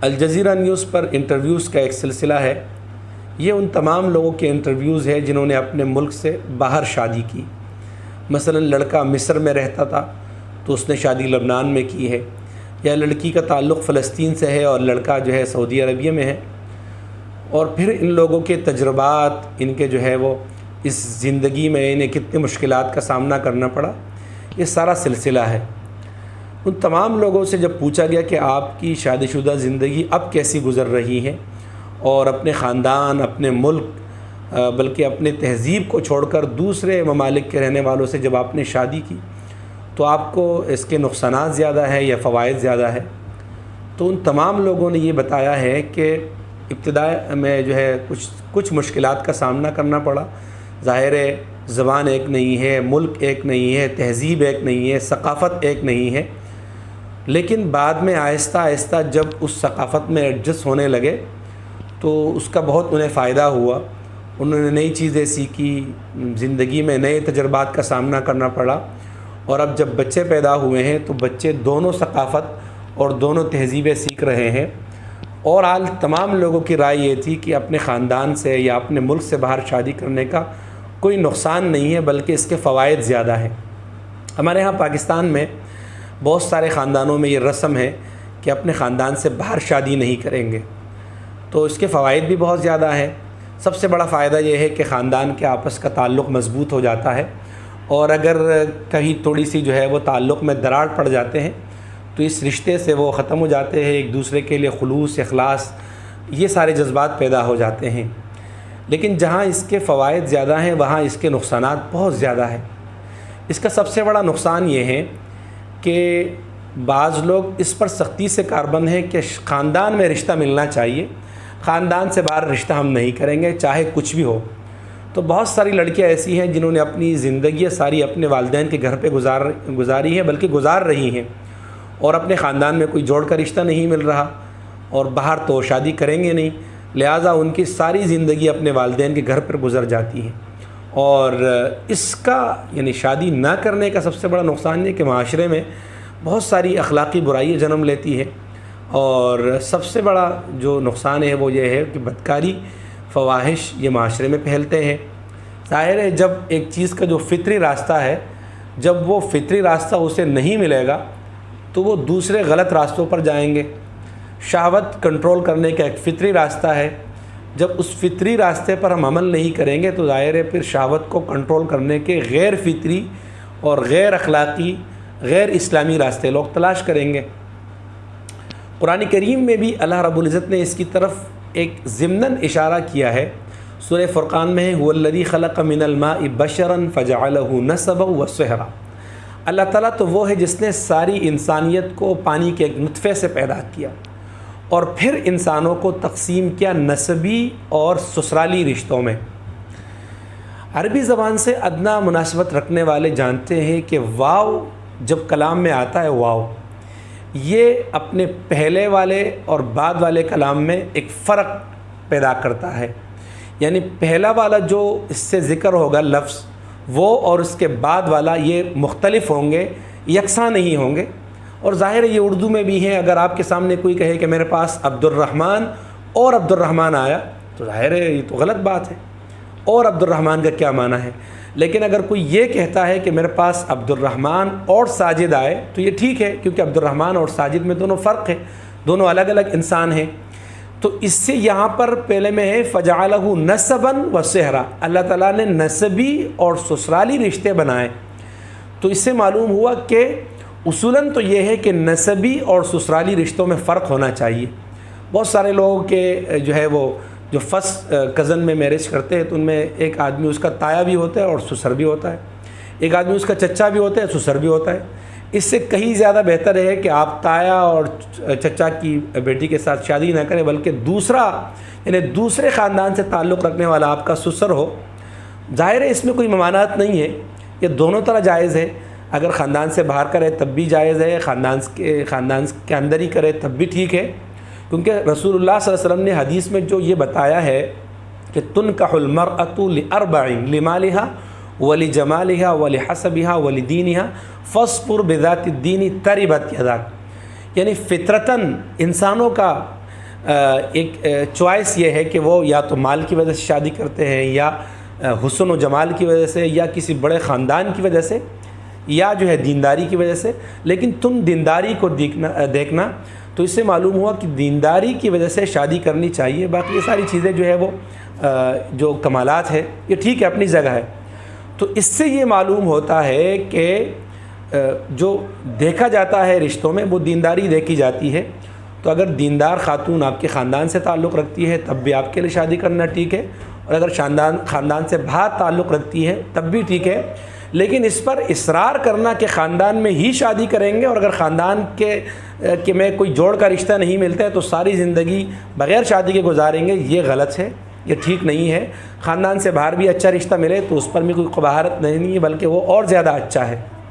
Al Jazeera news پر interviews کا ایک سلسلہ ہے۔ یہ ان تمام لوگوں کے انٹرویوز ہے جنہوں نے اپنے ملک سے باہر شادی کی۔ مثلا لڑکا مصر میں رہتا تھا تو اس نے شادی لبنان میں کی ہے، یا لڑکی کا تعلق فلسطین سے ہے اور لڑکا جو ہے سعودی عربیہ میں ہے، اور پھر ان لوگوں کے تجربات، ان کے جو ہے وہ اس زندگی میں انہیں کتنے مشکلات کا سامنا کرنا پڑا، یہ سارا سلسلہ ہے۔ ان تمام لوگوں سے جب پوچھا گیا کہ آپ کی شادی شدہ زندگی اب کیسی گزر رہی ہے، اور اپنے خاندان، اپنے ملک، بلکہ اپنے تہذیب کو چھوڑ کر دوسرے ممالک کے رہنے والوں سے جب آپ نے شادی کی تو آپ کو اس کے نقصانات زیادہ ہے یا فوائد زیادہ ہے؟ تو ان تمام لوگوں نے یہ بتایا ہے کہ ابتدا میں جو ہے کچھ مشکلات کا سامنا کرنا پڑا۔ ظاہر ہے زبان ایک نہیں ہے، ملک ایک نہیں ہے، تہذیب ایک نہیں ہے، ثقافت ایک نہیں ہے، لیکن بعد میں آہستہ آہستہ جب اس ثقافت میں ایڈجسٹ ہونے لگے تو اس کا بہت انہیں فائدہ ہوا۔ انہوں نے نئی چیزیں سیکھی، زندگی میں نئے تجربات کا سامنا کرنا پڑا، اور اب جب بچے پیدا ہوئے ہیں تو بچے دونوں ثقافت اور دونوں تہذیبیں سیکھ رہے ہیں۔ اور حال تمام لوگوں کی رائے یہ تھی کہ اپنے خاندان سے یا اپنے ملک سے باہر شادی کرنے کا کوئی نقصان نہیں ہے، بلکہ اس کے فوائد زیادہ ہیں۔ ہمارے ہاں پاکستان میں بہت سارے خاندانوں میں یہ رسم ہے کہ اپنے خاندان سے باہر شادی نہیں کریں گے، تو اس کے فوائد بھی بہت زیادہ ہیں۔ سب سے بڑا فائدہ یہ ہے کہ خاندان کے آپس کا تعلق مضبوط ہو جاتا ہے، اور اگر کہیں تھوڑی سی جو ہے وہ تعلق میں دراڑ پڑ جاتے ہیں تو اس رشتے سے وہ ختم ہو جاتے ہیں، ایک دوسرے کے لیے خلوص، اخلاص، یہ سارے جذبات پیدا ہو جاتے ہیں۔ لیکن جہاں اس کے فوائد زیادہ ہیں وہاں اس کے نقصانات بہت زیادہ ہیں۔ اس کا سب سے بڑا نقصان یہ ہے کہ بعض لوگ اس پر سختی سے کاربند ہیں کہ خاندان میں رشتہ ملنا چاہیے، خاندان سے باہر رشتہ ہم نہیں کریں گے چاہے کچھ بھی ہو۔ تو بہت ساری لڑکیاں ایسی ہیں جنہوں نے اپنی زندگی ساری اپنے والدین کے گھر پہ گزاری ہے، بلکہ گزار رہی ہیں، اور اپنے خاندان میں کوئی جوڑ کا رشتہ نہیں مل رہا، اور باہر تو شادی کریں گے نہیں، لہٰذا ان کی ساری زندگی اپنے والدین کے گھر پر گزر جاتی ہے۔ اور اس کا یعنی شادی نہ کرنے کا سب سے بڑا نقصان یہ کہ معاشرے میں بہت ساری اخلاقی برائیاں جنم لیتی ہے، اور سب سے بڑا جو نقصان ہے وہ یہ ہے کہ بدکاری، فواحش یہ معاشرے میں پھیلتے ہیں۔ ظاہر ہے جب ایک چیز کا جو فطری راستہ ہے، جب وہ فطری راستہ اسے نہیں ملے گا تو وہ دوسرے غلط راستوں پر جائیں گے۔ شہوت کنٹرول کرنے کا ایک فطری راستہ ہے، جب اس فطری راستے پر ہم عمل نہیں کریں گے تو ظاہر ہے پھر شہوت کو کنٹرول کرنے کے غیر فطری اور غیر اخلاقی، غیر اسلامی راستے لوگ تلاش کریں گے۔ قرآن کریم میں بھی اللہ رب العزت نے اس کی طرف ایک ضمناً اشارہ کیا ہے۔ سورہ فرقان میں ہے هو الذی خلق من الماء بشرا فجعله نسبا وصہرا۔ اللہ تعالیٰ تو وہ ہے جس نے ساری انسانیت کو پانی کے ایک نطفے سے پیدا کیا، اور پھر انسانوں کو تقسیم کیا نسبی اور سسرالی رشتوں میں۔ عربی زبان سے ادنا مناسبت رکھنے والے جانتے ہیں کہ واو جب کلام میں آتا ہے، واو یہ اپنے پہلے والے اور بعد والے کلام میں ایک فرق پیدا کرتا ہے، یعنی پہلا والا جو اس سے ذکر ہوگا لفظ، وہ اور اس کے بعد والا یہ مختلف ہوں گے، یکساں نہیں ہوں گے۔ اور ظاہر ہے یہ اردو میں بھی ہے، اگر آپ کے سامنے کوئی کہے کہ میرے پاس عبد الرحمن اور عبد الرحمن آیا تو ظاہر ہے یہ تو غلط بات ہے، اور عبد الرحمن کا کیا معنی ہے؟ لیکن اگر کوئی یہ کہتا ہے کہ میرے پاس عبد الرحمن اور ساجد آئے تو یہ ٹھیک ہے، کیونکہ عبد الرحمن اور ساجد میں دونوں فرق ہے، دونوں الگ الگ انسان ہیں۔ تو اس سے یہاں پر پہلے میں ہے فجعلہ نسبا وصہرا، اللہ تعالیٰ نے نسبی اور سسرالی رشتے بنائے۔ تو اس سے معلوم ہوا کہ اصولاً تو یہ ہے کہ نسبی اور سسرالی رشتوں میں فرق ہونا چاہیے۔ بہت سارے لوگوں کے جو ہے وہ جو فرسٹ کزن میں میرج کرتے ہیں تو ان میں ایک آدمی اس کا تایا بھی ہوتا ہے اور سسر بھی ہوتا ہے، ایک آدمی اس کا چچا بھی ہوتا ہے، سسر بھی ہوتا ہے۔ اس سے کہیں زیادہ بہتر ہے کہ آپ تایا اور چچا کی بیٹی کے ساتھ شادی نہ کریں، بلکہ دوسرا یعنی دوسرے خاندان سے تعلق رکھنے والا آپ کا سسر ہو۔ ظاہر ہے اس میں کوئی ممانعت نہیں ہے، یہ دونوں طرح جائز ہے۔ اگر خاندان سے باہر کرے تب بھی جائز ہے، خاندان کے اندر ہی کرے تب بھی ٹھیک ہے، کیونکہ رسول اللہ صلی اللہ علیہ وسلم نے حدیث میں جو یہ بتایا ہے کہ تنکح المرأة لأربع لمالها ولجمالها ولحسبها ولدینها فاصبر بذات الدین تربت یداک، یعنی فطرتاً انسانوں کا ایک چوائس یہ ہے کہ وہ یا تو مال کی وجہ سے شادی کرتے ہیں، یا حسن و جمال کی وجہ سے، یا کسی بڑے خاندان کی وجہ سے، یا جو ہے دینداری کی وجہ سے۔ لیکن تم دینداری کو دیکھنا تو اس سے معلوم ہوا کہ دینداری کی وجہ سے شادی کرنی چاہیے، باقی یہ ساری چیزیں جو ہے وہ جو کمالات ہے یہ ٹھیک ہے، اپنی جگہ ہے۔ تو اس سے یہ معلوم ہوتا ہے کہ جو دیکھا جاتا ہے رشتوں میں وہ دینداری دیکھی جاتی ہے۔ تو اگر دیندار خاتون آپ کے خاندان سے تعلق رکھتی ہے تب بھی آپ کے لیے شادی کرنا ٹھیک ہے، اور اگر خاندان سے باہر تعلق رکھتی ہے تب بھی ٹھیک ہے۔ لیکن اس پر اصرار کرنا کہ خاندان میں ہی شادی کریں گے، اور اگر خاندان کے میں کوئی جوڑ کا رشتہ نہیں ملتا ہے تو ساری زندگی بغیر شادی کے گزاریں گے، یہ غلط ہے، یہ ٹھیک نہیں ہے۔ خاندان سے باہر بھی اچھا رشتہ ملے تو اس پر بھی کوئی قباحت نہیں ہے، بلکہ وہ اور زیادہ اچھا ہے۔